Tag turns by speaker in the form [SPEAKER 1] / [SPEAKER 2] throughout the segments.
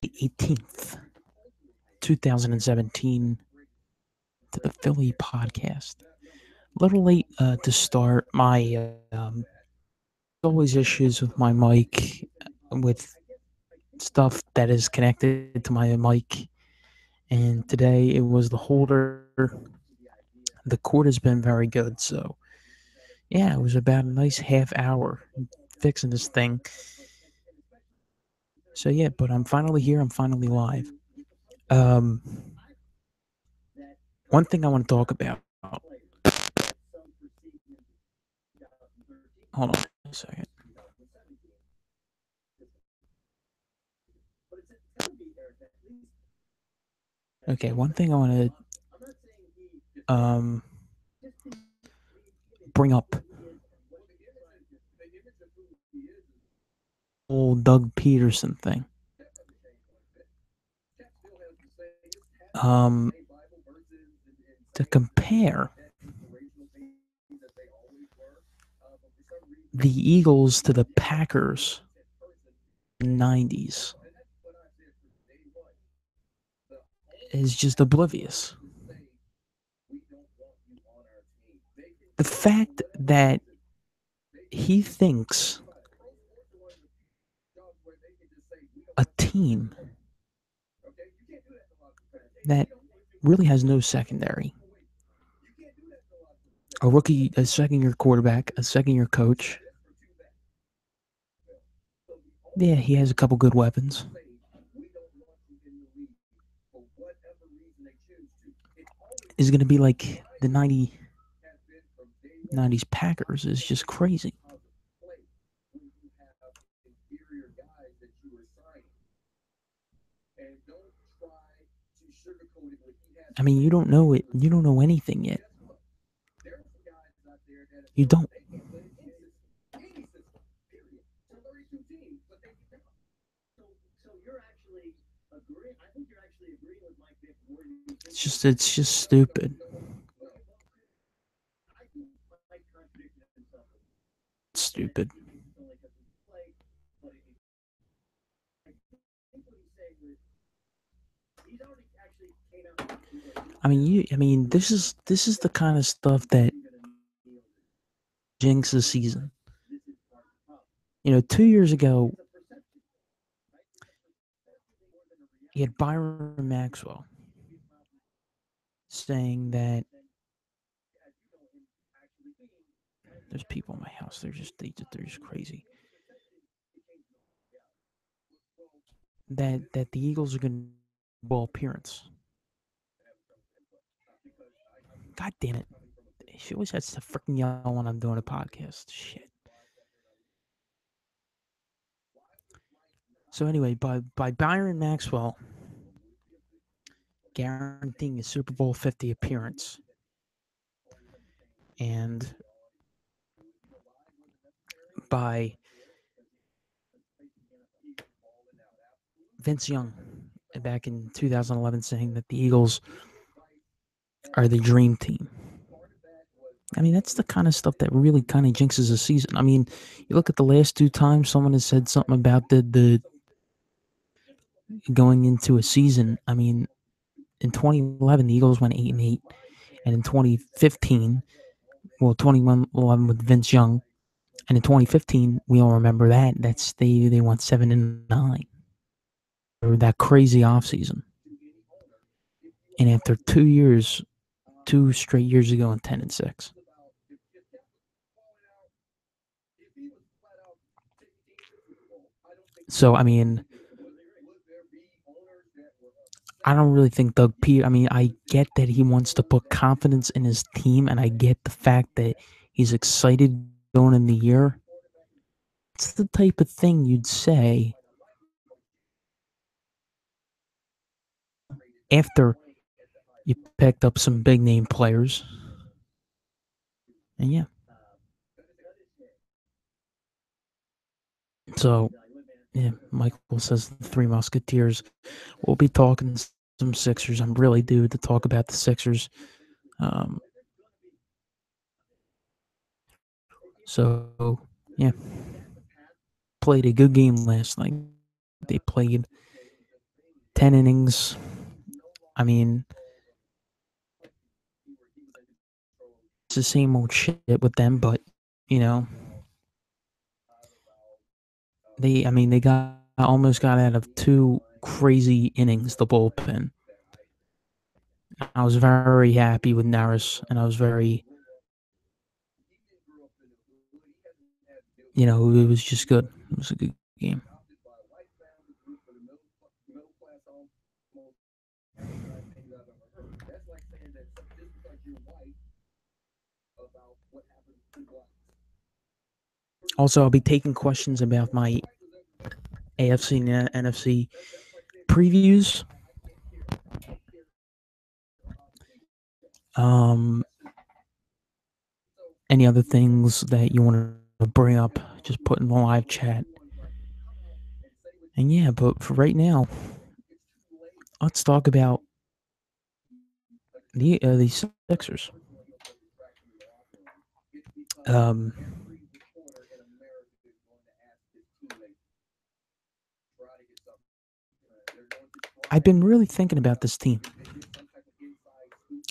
[SPEAKER 1] the 18th, 2017, to the Philly podcast. A little late to start. My always issues with my mic, with stuff that is connected to my mic, and today it was the holder. The cord has been very good, so yeah, it was about a nice half hour fixing this thing. So yeah, but I'm finally here. I'm finally live. Um, One thing I want to talk about. Hold on a second. Okay, one thing I want to bring up. Old Doug Peterson thing. Um, to compare the Eagles to the Packers in the 90s is just oblivious. The fact that he thinks a team that really has no secondary, a rookie, a second-year quarterback, a second-year coach. Yeah, he has a couple good weapons. Is going to be like the 90s Packers is just crazy. I mean, you don't know it. You don't know anything yet. You don't. It's just stupid. It's stupid. I mean, this is the kind of stuff that jinxes the season. 2 years ago, he had Byron Maxwell saying that there's people in my house. They're just crazy. That the Eagles are going to ball appearance. God damn it! She always has to freaking yell when I'm doing a podcast. Shit. So anyway, by Byron Maxwell guaranteeing a Super Bowl 50 appearance, and by Vince Young back in 2011 saying that the Eagles are the dream team. I mean, that's the kind of stuff that really kind of jinxes a season. I mean, you look at the last two times someone has said something about the going into a season. I mean, in 2011 the Eagles went 8-8, and in 2015, 2011 with Vince Young, and in 2015 we all remember that they went 7-9. Or that crazy offseason. And after 2 straight years ago, in 10-6. So I mean, I don't really think Doug Peterson. I mean, I get that he wants to put confidence in his team, and I get the fact that he's excited going in the year. It's the type of thing you'd say after you picked up some big name players. And yeah. So, yeah, Michael says the Three Musketeers. We'll be talking some Sixers. I'm really due to talk about the Sixers. So, yeah. Played a good game last night. They played 10 innings. I mean, it's the same old shit with them, but you know, they almost got out of two crazy innings, the bullpen. I was very happy with Naris, and I was very, it was just good. It was a good game. Also, I'll be taking questions about my AFC and NFC previews. Any other things that you want to bring up, just put in the live chat. And yeah, but for right now, let's talk about the Sixers. I've been really thinking about this team,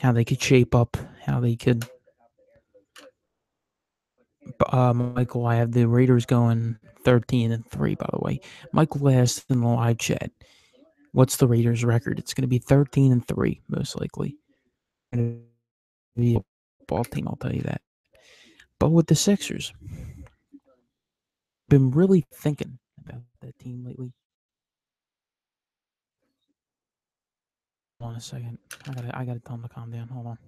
[SPEAKER 1] how they could shape up, how they could. Michael, I have the Raiders going 13-3. By the way, Michael asked in the live chat, "What's the Raiders' record?" It's going to be 13-3, most likely. And be a ball team, I'll tell you that. But with the Sixers, been really thinking about that team lately. Hold on a second. I gotta tell him to calm down. Hold on.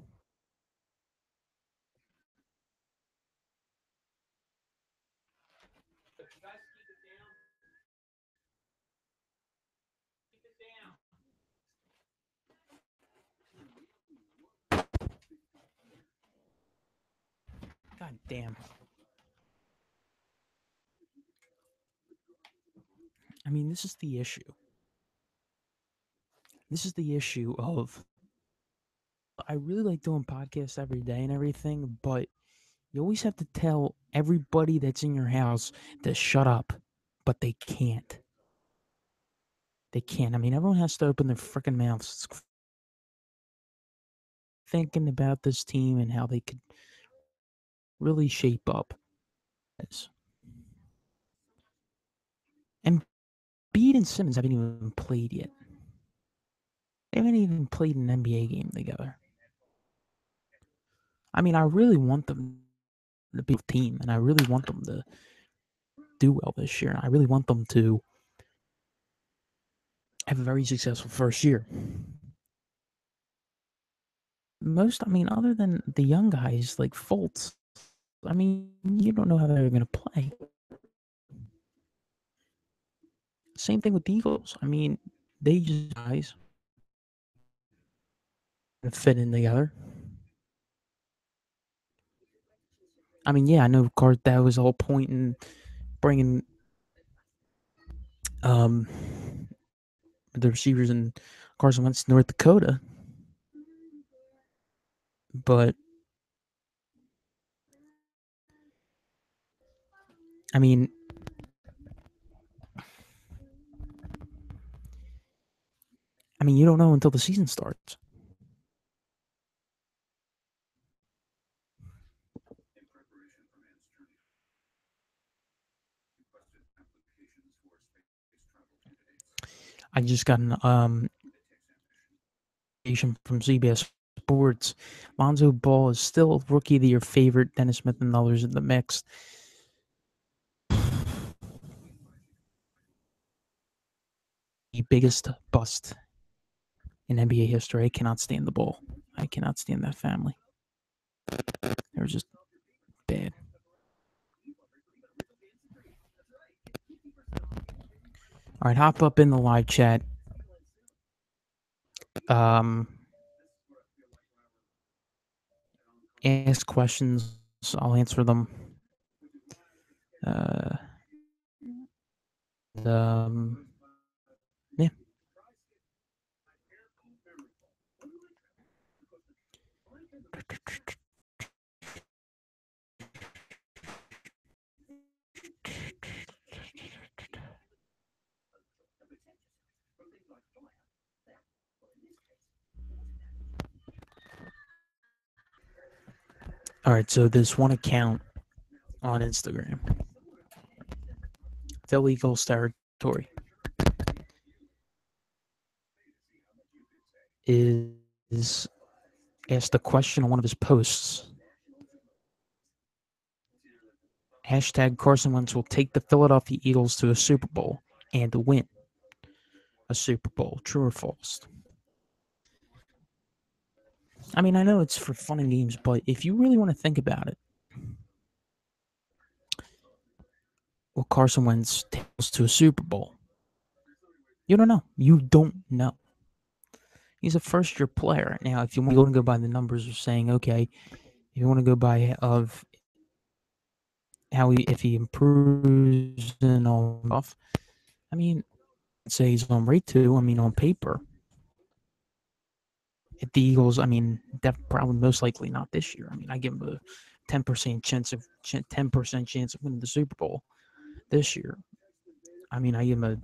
[SPEAKER 1] God damn. I mean, this is the issue. This is the issue of I really like doing podcasts every day and everything, but you always have to tell everybody that's in your house to shut up, but they can't. They can't. I mean, everyone has to open their freaking mouths thinking about this team and how they could really shape up. And Bede and Simmons haven't even played yet. They haven't even played an NBA game together. I mean, I really want them to be a team, and I really want them to do well this year. I really want them to have a very successful first year. Other than the young guys like Fultz, I mean, you don't know how they're going to play. Same thing with the Eagles. I mean, they just guys fit in together. I mean, yeah, I know that was the whole point in bringing the receivers in Carson Wentz to North Dakota. But I mean, you don't know until the season starts. I just got an from CBS Sports. Lonzo Ball is still Rookie of the Year favorite. Dennis Smith and others in the mix. The biggest bust in NBA history. I cannot stand the Ball. I cannot stand that family. They're just bad. All right, hop up in the live chat. Ask questions. I'll answer them. Yeah. All right, so there's one account on Instagram, Philly Eagles Territory, is asked a question on one of his posts. Hashtag Carson Wentz will take the Philadelphia Eagles to a Super Bowl and win a Super Bowl. True or false? I mean, I know it's for fun and games, but if you really want to think about it, will Carson Wentz take us to a Super Bowl? You don't know. You don't know. He's a first-year player. Now, if you want to go by the numbers of saying, okay, if you want to go by of how if he improves and all stuff, I mean, I'd say he's on rate to. I mean, on paper, if the Eagles, I mean, probably most likely not this year. I mean, I give him a 10% chance of 10% chance of winning the Super Bowl this year. I mean, I give him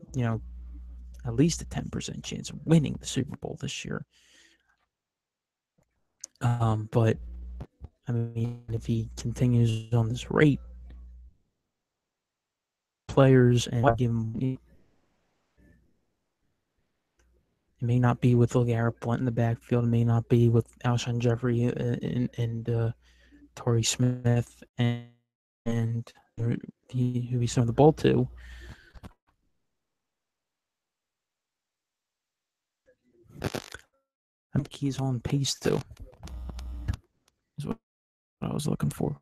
[SPEAKER 1] at least a 10% chance of winning the Super Bowl this year. But I mean, if he continues on this rate, players and give him, it may not be with LeGarrette Blount in the backfield. It may not be with Alshon Jeffrey and Torrey Smith and who he's throwing the ball to. I think he's on pace to. Is what I was looking for.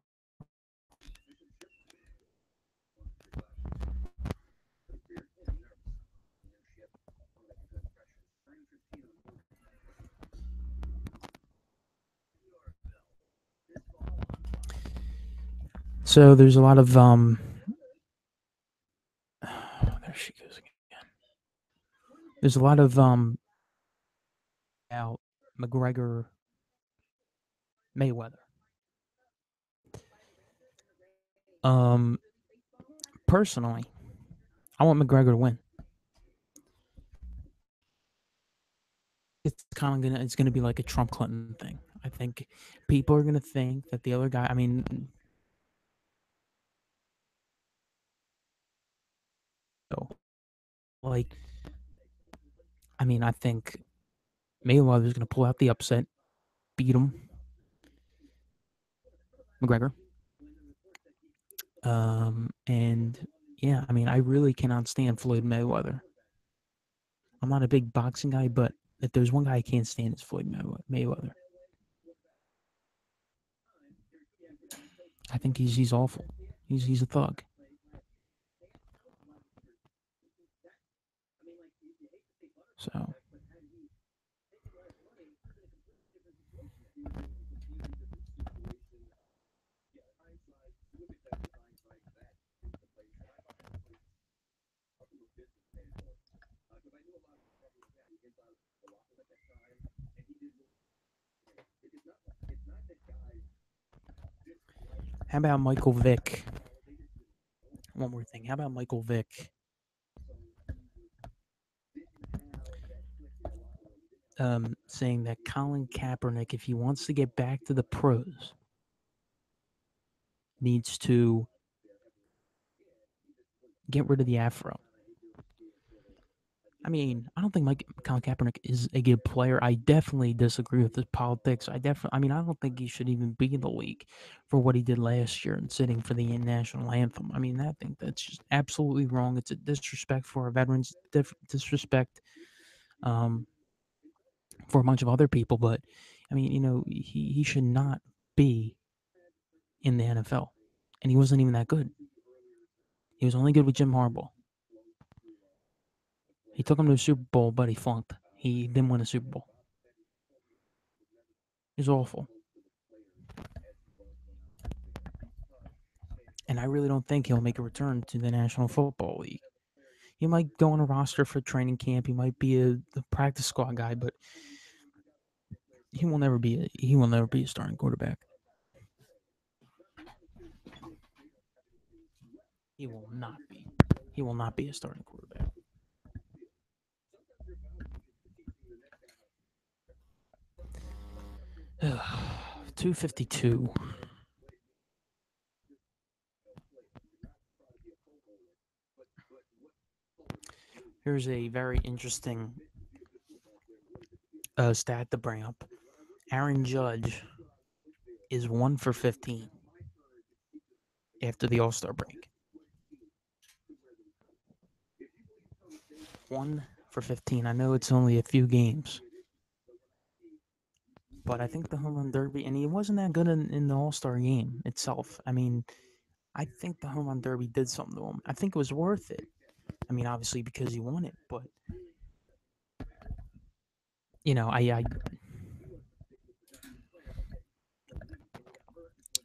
[SPEAKER 1] So there's a lot of there she goes again. There's a lot of about McGregor Mayweather. Personally, I want McGregor to win. It's gonna be like a Trump Clinton thing. I think people are gonna think that the other guy. I mean, like, I mean, I think Mayweather's gonna pull out the upset, beat him, McGregor. And yeah, I mean, I really cannot stand Floyd Mayweather. I'm not a big boxing guy, but if there's one guy I can't stand, it's Floyd Mayweather. I think he's awful. He's a thug. So how about Michael Vick? One more thing. How about Michael Vick? Saying that Colin Kaepernick, if he wants to get back to the pros, needs to get rid of the afro. I mean, I don't think Colin Kaepernick is a good player. I definitely disagree with his politics. I don't think he should even be in the league for what he did last year and sitting for the national anthem. I mean, I think that's just absolutely wrong. It's a disrespect for our veterans, disrespect um, for a bunch of other people. But I mean, he should not be in the NFL, and he wasn't even that good. He was only good with Jim Harbaugh. He took him to a Super Bowl, but he flunked. He didn't win a Super Bowl. He's awful. And I really don't think he'll make a return to the National Football League. He might go on a roster for training camp. He might be a practice squad guy, but he will never be a starting quarterback. He will not be. He will not be a starting quarterback. 252. Here's a very interesting stat to bring up. Aaron Judge is 1 for 15 after the All-Star break. 1 for 15. I know it's only a few games, but I think the home run derby, and he wasn't that good in the All-Star game itself. I mean, I think the home run derby did something to him. I think it was worth it. I mean, obviously because he won it, but you know, I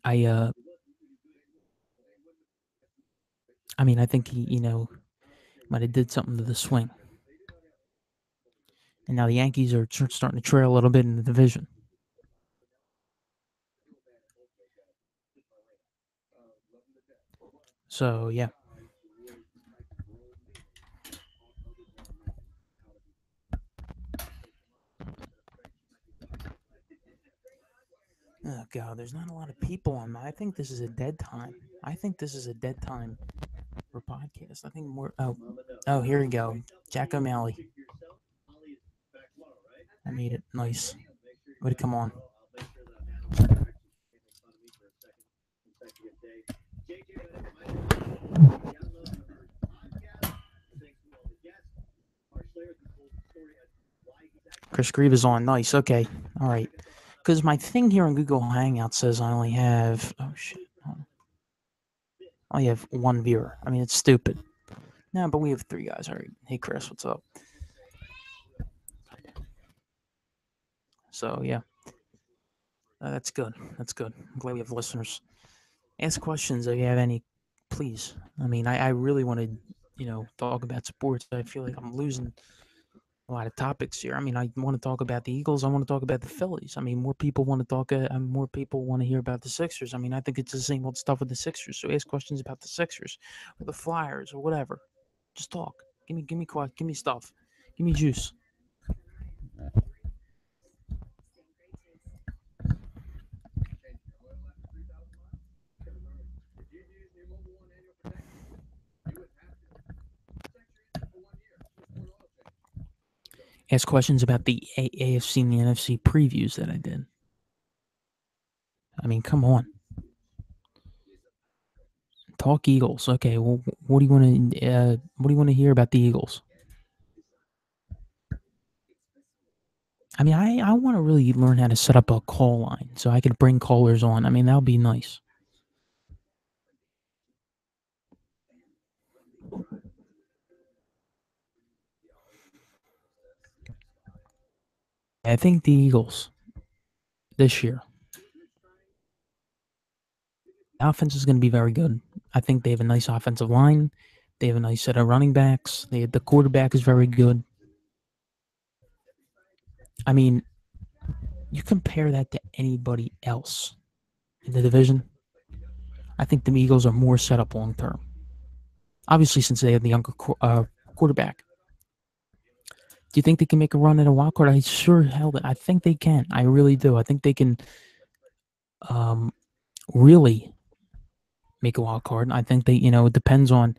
[SPEAKER 1] I mean, I think he, might have did something to the swing. And now the Yankees are starting to trail a little bit in the division. So, yeah. Oh, God, there's not a lot of people on that. I think this is a dead time. I think this is a dead time for podcast. I think more. Oh, here we go. Jack O'Malley. I made it. Nice. Way to come on. Chris Grieve is on. Nice. Okay. All right. Because my thing here on Google Hangout says I only have. Oh, shit. I only have one viewer. I mean, it's stupid. No, but we have 3 guys. All right. Hey, Chris, what's up? So, yeah. That's good. That's good. I'm glad we have listeners. Ask questions if you have any, please. I mean, I really want to, talk about sports. I feel like I'm losing a lot of topics here. I mean, I want to talk about the Eagles. I want to talk about the Phillies. I mean, more people want to talk. More people want to hear about the Sixers. I mean, I think it's the same old stuff with the Sixers. So ask questions about the Sixers or the Flyers or whatever. Just talk. Give me stuff. Give me juice. Ask questions about the AFC and the NFC previews that I did. I mean, come on. Talk Eagles. Okay. Well, what do you want to? What do you want to hear about the Eagles? I mean, I want to really learn how to set up a call line so I could bring callers on. I mean, that would be nice. I think the Eagles this year, the offense is going to be very good. I think they have a nice offensive line. They have a nice set of running backs. The quarterback is very good. I mean, you compare that to anybody else in the division, I think the Eagles are more set up long term. Obviously, since they have the younger quarterback. Do you think they can make a run at a wild card? I sure hell I think they can. I really do. I think they can really make a wild card. I think they, it depends on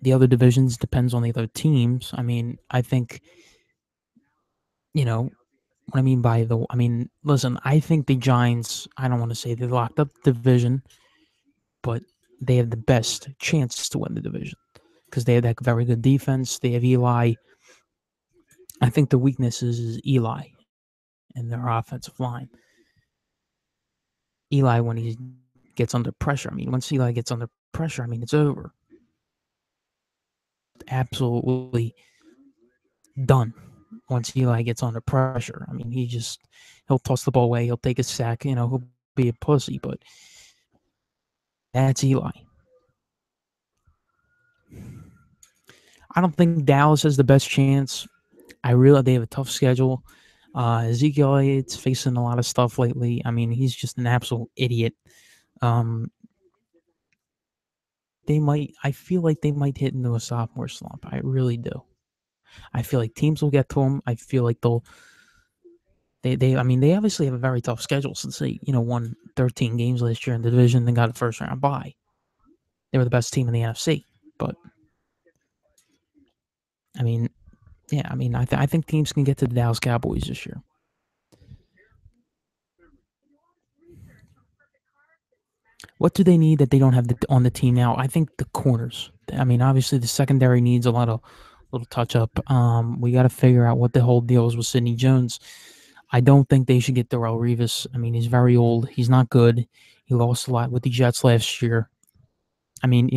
[SPEAKER 1] the other divisions, depends on the other teams. I mean, I think, what I mean by listen, I think the Giants, I don't want to say they locked up the division, but they have the best chance to win the division because they have that very good defense. They have Eli. I think the weakness is Eli and their offensive line. Eli, when he gets under pressure, I mean, once Eli gets under pressure, I mean, it's over. Absolutely done once Eli gets under pressure. I mean, he'll toss the ball away. He'll take a sack. He'll be a pussy, but that's Eli. I don't think Dallas has the best chance. I realize they have a tough schedule. Ezekiel Elliott's facing a lot of stuff lately. I mean, he's just an absolute idiot. I feel like they might hit into a sophomore slump. I really do. I feel like teams will get to them. I feel like they obviously have a very tough schedule since they, won 13 games last year in the division and got a first round bye. They were the best team in the NFC, but I mean, yeah, I mean, I think teams can get to the Dallas Cowboys this year. What do they need that they don't have on the team now? I think the corners. I mean, obviously the secondary needs a lot of little touch up. We got to figure out what the whole deal is with Sidney Jones. I don't think they should get Darrell Revis. I mean, he's very old. He's not good. He lost a lot with the Jets last year. I mean,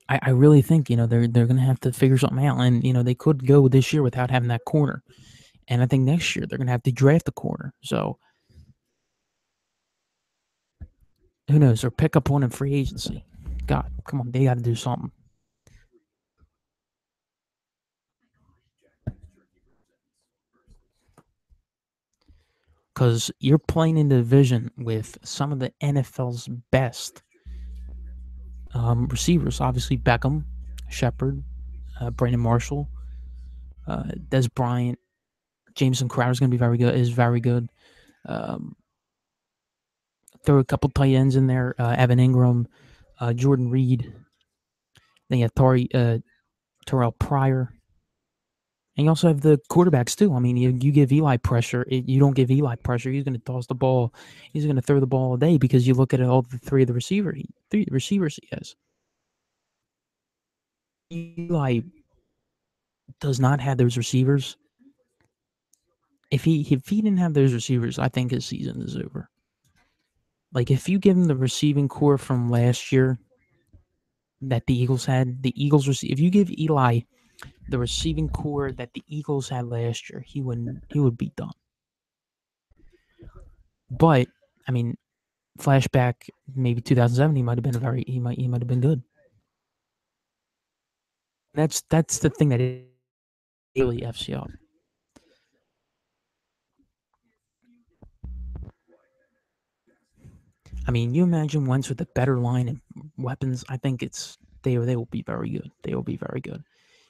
[SPEAKER 1] I really think they're gonna have to figure something out, and they could go this year without having that corner, and I think next year they're gonna have to draft a corner. So who knows, or pick up one in free agency. God, come on, they got to do something. Because you're playing in the division with some of the NFL's best receivers. Obviously, Beckham, Shepard, Brandon Marshall, Des Bryant, Jameson Crowder is going to be very good. Is very good. Um, throw a couple tight ends in there. Evan Ingram, Jordan Reed. Then you have Terrell Pryor. And you also have the quarterbacks too. I mean, you give Eli pressure. You don't give Eli pressure. He's going to toss the ball. He's going to throw the ball all day because you look at all the three receivers he has. Eli does not have those receivers. If he didn't have those receivers, I think his season is over. Like if you give him the receiving core from last year that the Eagles had, if you give Eli the receiving core that the Eagles had last year, he would be done. But I mean, flashback maybe 2007, he might have been good. That's the thing that really f's you up. I mean, you imagine Wentz with a better line and weapons. I think they will be very good. They will be very good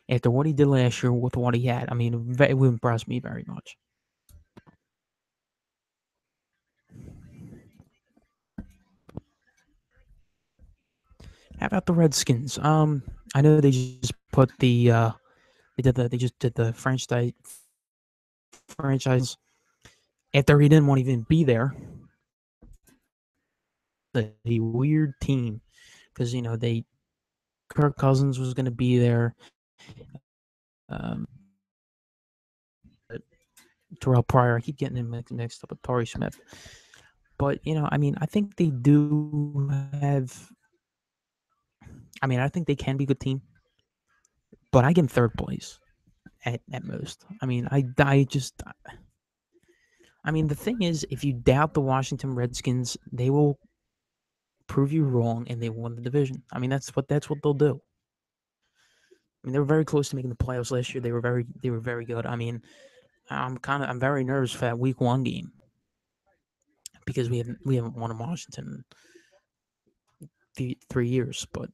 [SPEAKER 1] after what he did last year with what he had. I mean, it would impress me very much. How about the Redskins? I know they just put they just did the franchise after he didn't want to even be there. A weird team because they Kirk Cousins was going to be there. Um, Terrell Pryor, I keep getting him mixed up with Torrey Smith. But I mean, I think they do have. I mean, I think they can be a good team, but I give them third place at most. I mean, I just. I mean, the thing is, if you doubt the Washington Redskins, they will prove you wrong, and they won the division. I mean, that's what they'll do. I mean, they were very close to making the playoffs last year. They were very good. I mean, I'm very nervous for that Week 1 game because we haven't won in Washington in 3 years. But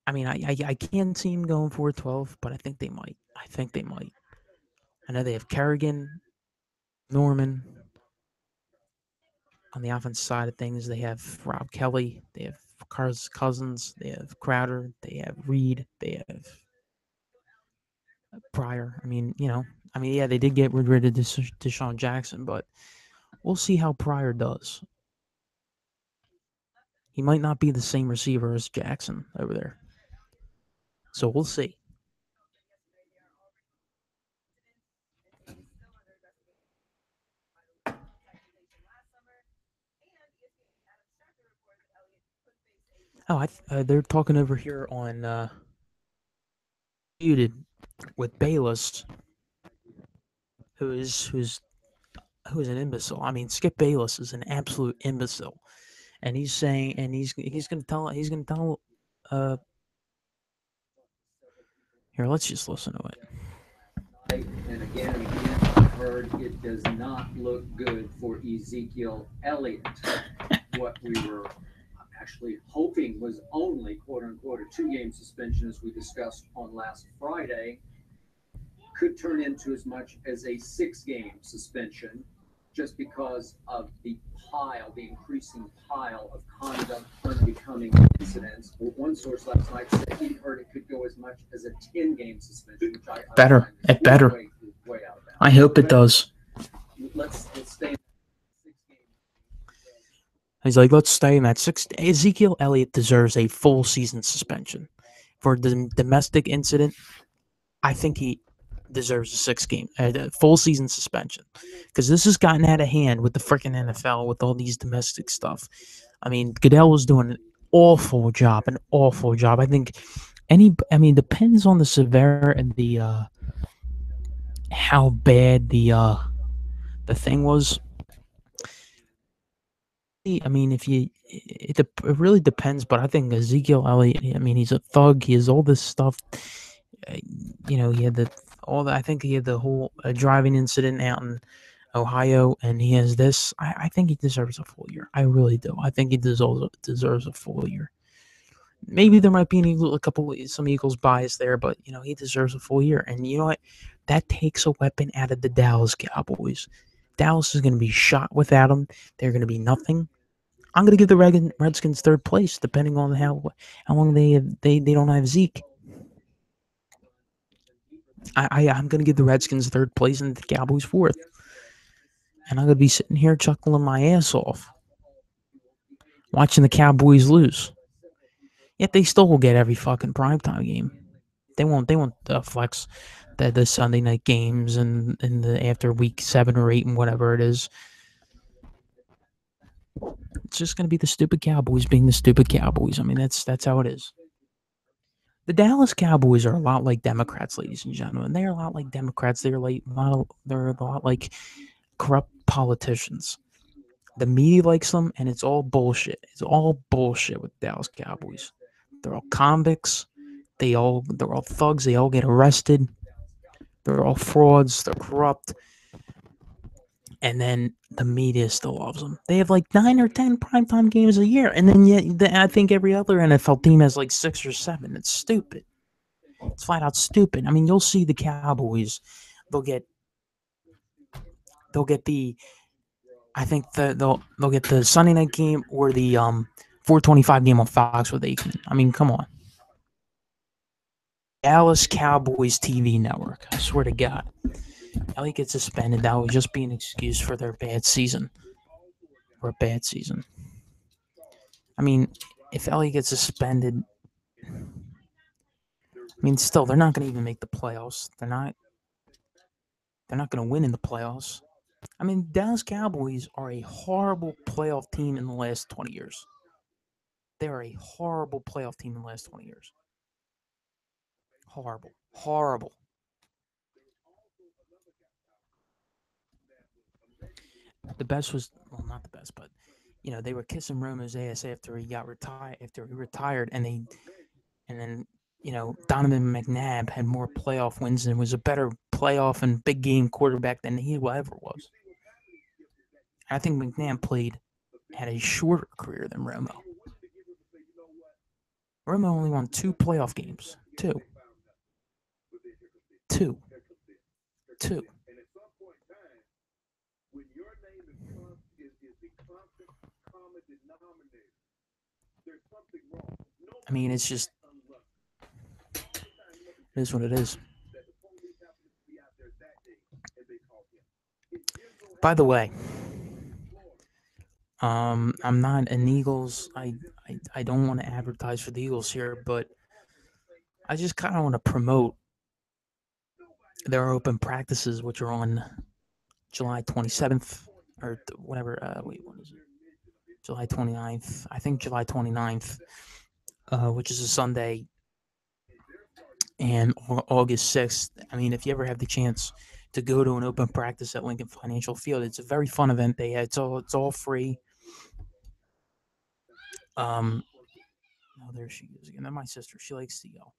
[SPEAKER 1] I mean, I can't see them going 4-12, but I think they might. I think they might. I know they have Kerrigan, Norman on the offense side of things. They have Rob Kelly. They have Cousins. They have Crowder. They have Reed. They have Pryor. I mean, yeah, they did get rid of Deshaun Jackson, but we'll see how Pryor does. He might not be the same receiver as Jackson over there. So we'll see. Oh, they're talking over here on muted with Bayless, who is an imbecile. I mean, Skip Bayless is an absolute imbecile, and he's saying, and he's gonna tell. Uh, Here, let's just listen to it.
[SPEAKER 2] And again, I've heard it does not look good for Ezekiel Elliott. What we were actually hoping was only, quote unquote, a 2 game suspension, as we discussed on last Friday, could turn into as much as a 6 game suspension. just because of the increasing pile of conduct unbecoming incidents. One source last night said he heard it could go as much as a 10-game suspension, which I
[SPEAKER 1] Better.
[SPEAKER 2] find
[SPEAKER 1] It better.
[SPEAKER 2] way out of bounds.
[SPEAKER 1] I hope it does.
[SPEAKER 2] Let's stay in 6 games.
[SPEAKER 1] He's like, let's stay in that 6. Ezekiel Elliott deserves a full season suspension for the domestic incident. I think he deserves a 6-game, full season suspension, because this has gotten out of hand with the freaking NFL with all these domestic stuff. I mean, Goodell was doing an awful job. I think depends on the severity and the how bad the thing was. I mean, it really depends, but I think Ezekiel Elliott, I mean, he's a thug. He has all this stuff. He had I think he had the whole driving incident out in Ohio, and he has this. I think he deserves a full year. I really do. I think he deserves a full year. Maybe there might be some Eagles bias there, but he deserves a full year. And you know what? That takes a weapon out of the Dallas Cowboys. Dallas is going to be shot without him. They're going to be nothing. I'm going to give the Redskins third place, depending on how long they don't have Zeke. I'm going to give the Redskins third place and the Cowboys fourth. And I'm going to be sitting here chuckling my ass off, watching the Cowboys lose. Yet they still will get every fucking primetime game. They won't flex the Sunday night games and the after week 7 or 8 and whatever it is. It's just going to be the stupid Cowboys being the stupid Cowboys. I mean, that's how it is. The Dallas Cowboys are a lot like Democrats, ladies and gentlemen. They're a lot like Democrats. They're a lot like corrupt politicians. The media likes them, and it's all bullshit. It's all bullshit with Dallas Cowboys. They're all convicts. They're all thugs. They all get arrested. They're all frauds. They're corrupt. And then the media still loves them. They have like 9 or 10 primetime games a year, and then yet I think every other NFL team has like 6 or 7. It's stupid. It's flat out stupid. I mean, you'll see the Cowboys. They'll get the. I think they'll get the Sunday night game or the 4:25 game on Fox with Aikman. I mean, come on. Dallas Cowboys TV network. I swear to God. Elliott gets suspended. That would just be an excuse for their bad season. Or a bad season. I mean, if Elliott gets suspended, I mean, still, they're not going to even make the playoffs. They're not going to win in the playoffs. I mean, Dallas Cowboys are a horrible playoff team in the last 20 years. They are a horrible playoff team in the last 20 years. Horrible. The best was, well, not the best, but they were kissing Romo's ass after he retired, and then Donovan McNabb had more playoff wins and was a better playoff and big game quarterback than he ever was. I think McNabb had a shorter career than Romo. Romo only won 2 playoff games. Two. I mean, it's just, it is what it is. By the way, I'm not an Eagles. I don't want to advertise for the Eagles here, but I just kind of want to promote their open practices, which are on July 27th or whatever. Wait, what is it? July 29th. I think July 29th, which is a Sunday, and August 6th. I mean, if you ever have the chance to go to an open practice at Lincoln Financial Field, it's a very fun event. It's all free. Oh, there she is again. That's my sister. She likes to yell.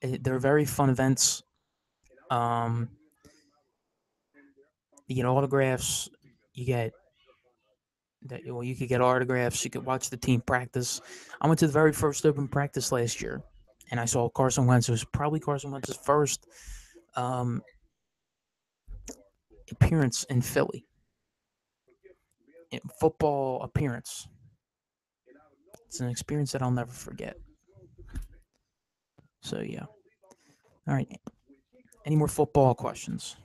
[SPEAKER 1] They're very fun events. You get autographs. You could get autographs. You could watch the team practice. I went to the very first open practice last year, and I saw Carson Wentz. It was probably Carson Wentz's first appearance in Philly. Football appearance. It's an experience that I'll never forget. So yeah. All right. Any more football questions?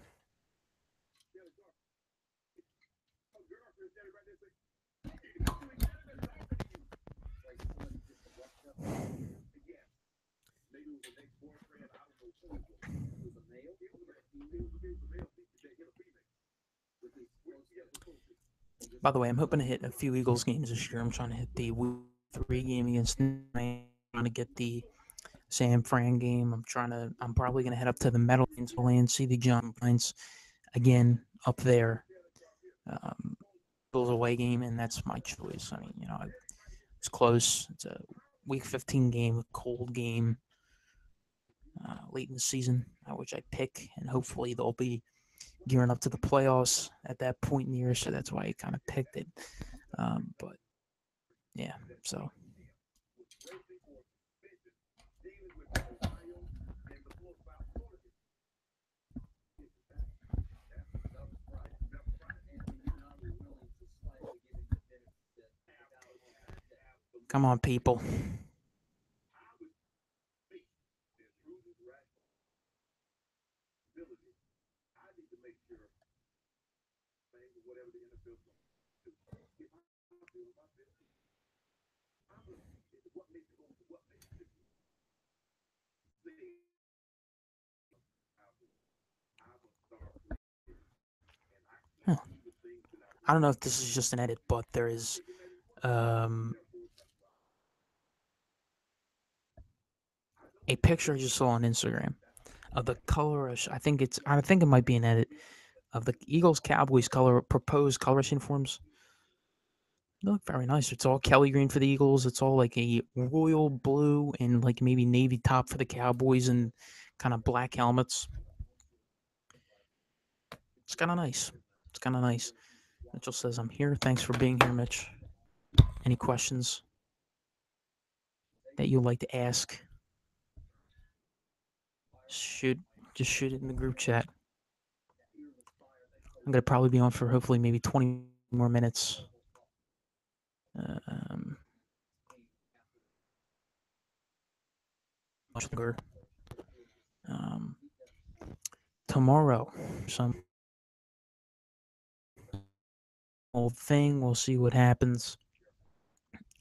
[SPEAKER 1] By the way, I'm hoping to hit a few Eagles games this year. I'm trying to hit the Week 3 game against Miami. I'm trying to get the San Fran game. I'm probably gonna head up to the Meadowlands and see the Giants again up there. Bills away game, and that's my choice. I mean, it's close. It's a Week 15 game, a cold game, late in the season, which I pick, and hopefully they'll be gearing up to the playoffs at that point in the year. So that's why I kind of picked it. But yeah, so. Come on, people. Huh. I don't know if this is just an edit, but there is a picture I just saw on Instagram of the colorish. I think it might be an edit of the Eagles Cowboys proposed colorist uniforms. They look very nice. It's all Kelly green for the Eagles. It's all like a royal blue and like maybe navy top for the Cowboys and kind of black helmets. It's kind of nice. It's kind of nice. Mitchell says, "I'm here. Thanks for being here, Mitch. Any questions that you'd like to ask? Just shoot it in the group chat. I'm gonna probably be on for hopefully maybe 20 more minutes. Much longer. Tomorrow, some old thing. We'll see what happens.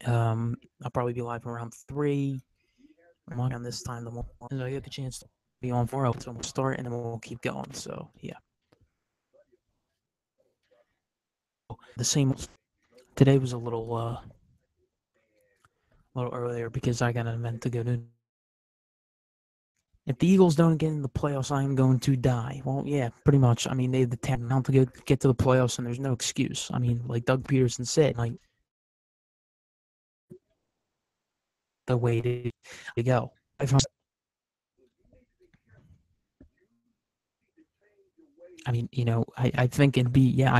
[SPEAKER 1] I'll probably be live around 3. I'm on this time. The more I get the chance to be on 4, so we'll start and then we'll keep going. So yeah. The same. Today was a little earlier because I got an event to go to. If the Eagles don't get in the playoffs, I'm going to die. Well, yeah, pretty much. I mean, they have the talent to get to the playoffs, and there's no excuse. I mean, like Doug Peterson said, like the way to go. I mean, I think I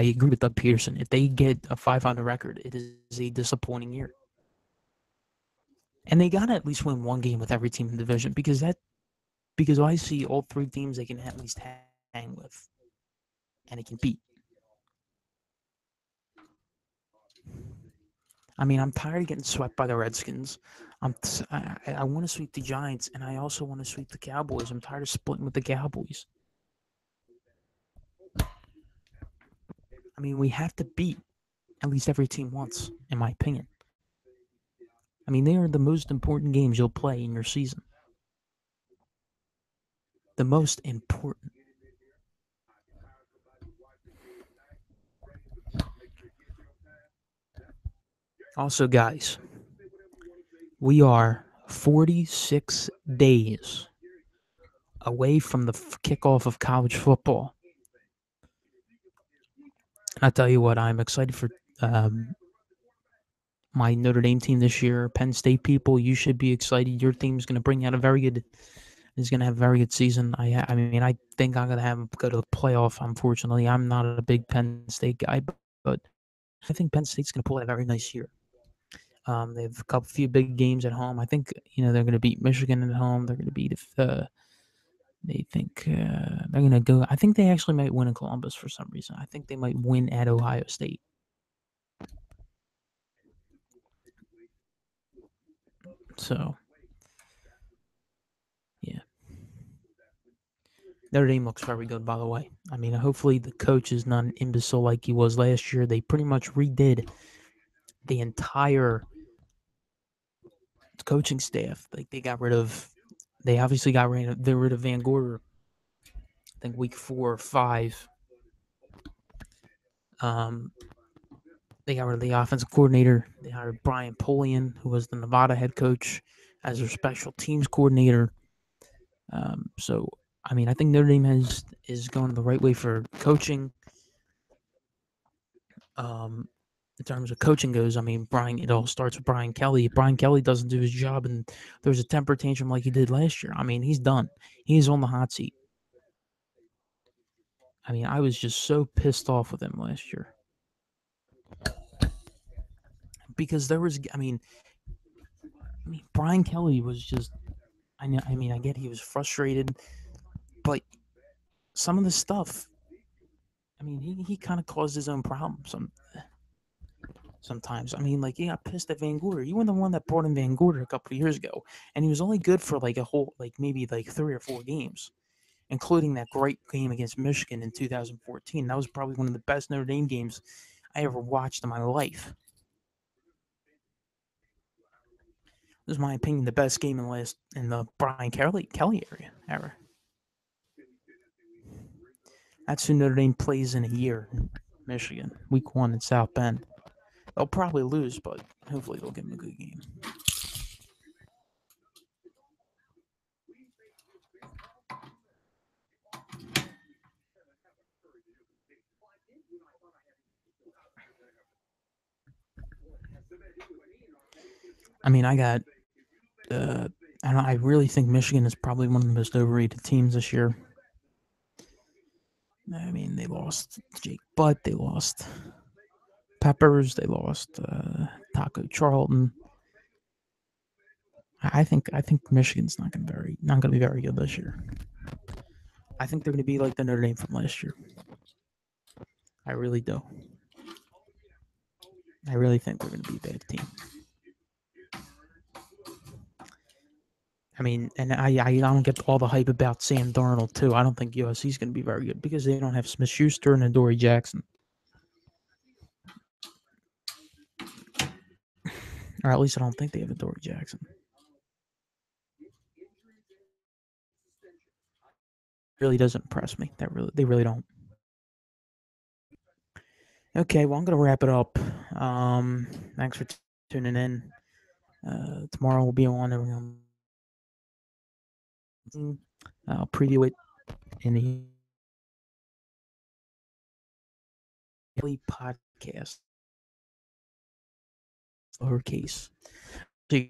[SPEAKER 1] agree with Doug Peterson. If they get a 500 record, it is a disappointing year. And they got to at least win one game with every team in the division because I see all 3 teams they can at least hang with and it can beat. I mean, I'm tired of getting swept by the Redskins. I want to sweep the Giants, and I also want to sweep the Cowboys. I'm tired of splitting with the Cowboys. I mean, we have to beat at least every team once, in my opinion. I mean, they are the most important games you'll play in your season. The most important. Also, guys, we are 46 days away from the kickoff of college football. And I tell you what, I'm excited for my Notre Dame team this year. Penn State people, you should be excited. Your team is going to bring out a very good season. I mean, I think I'm going to have them go to the playoff. Unfortunately, I'm not a big Penn State guy, but I think Penn State's going to pull out a very nice year. They have few big games at home. I think they're going to beat Michigan at home. They're going to beat They think they're gonna go. I think they actually might win in Columbus for some reason. I think they might win at Ohio State. So yeah, Notre Dame looks very good, by the way. I mean, hopefully the coach is not an imbecile like he was last year. They pretty much redid the entire coaching staff. Like they obviously got rid of Van Gorder. I think week 4 or 5. Um, they got rid of the offensive coordinator. They hired Brian Polian, who was the Nevada head coach, as their special teams coordinator. So, I mean, I think Notre Dame is going the right way for coaching. In terms of coaching goes, I mean, it all starts with Brian Kelly. If Brian Kelly doesn't do his job and there's a temper tantrum like he did last year, I mean, he's done. He's on the hot seat. I mean, I was just so pissed off with him last year because Brian Kelly was just. I know. I mean, I get he was frustrated, but some of the stuff. I mean, he kind of caused his own problems. Sometimes. I mean, like, he got pissed at Van Gorder. You were the one that brought in Van Gorder a couple of years ago, and he was only good for like a whole, like maybe like 3 or 4 games, including that great game against Michigan in 2014. That was probably one of the best Notre Dame games I ever watched in my life. This is my opinion, the best game in the Brian Kelly era. That's who Notre Dame plays in a year. Michigan, week 1 in South Bend. They'll probably lose, but hopefully they'll give them a good game. I mean, I really think Michigan is probably one of the most overrated teams this year. I mean, they lost Jake Butt, they lost Peppers, they lost Taco Charlton. I think Michigan's not going to be very good this year. I think they're going to be like the Notre Dame from last year. I really do. I really think they're going to be a bad team. I mean, and I don't get all the hype about Sam Darnold too. I don't think USC's going to be very good because they don't have Smith Schuster and Adoree Jackson, or at least I don't think they have Adoree Jackson. Really doesn't impress me. They really don't. Okay, well I'm gonna wrap it up. Thanks for tuning in. Tomorrow we'll be on. I'll preview it in the daily podcast, lowercase. So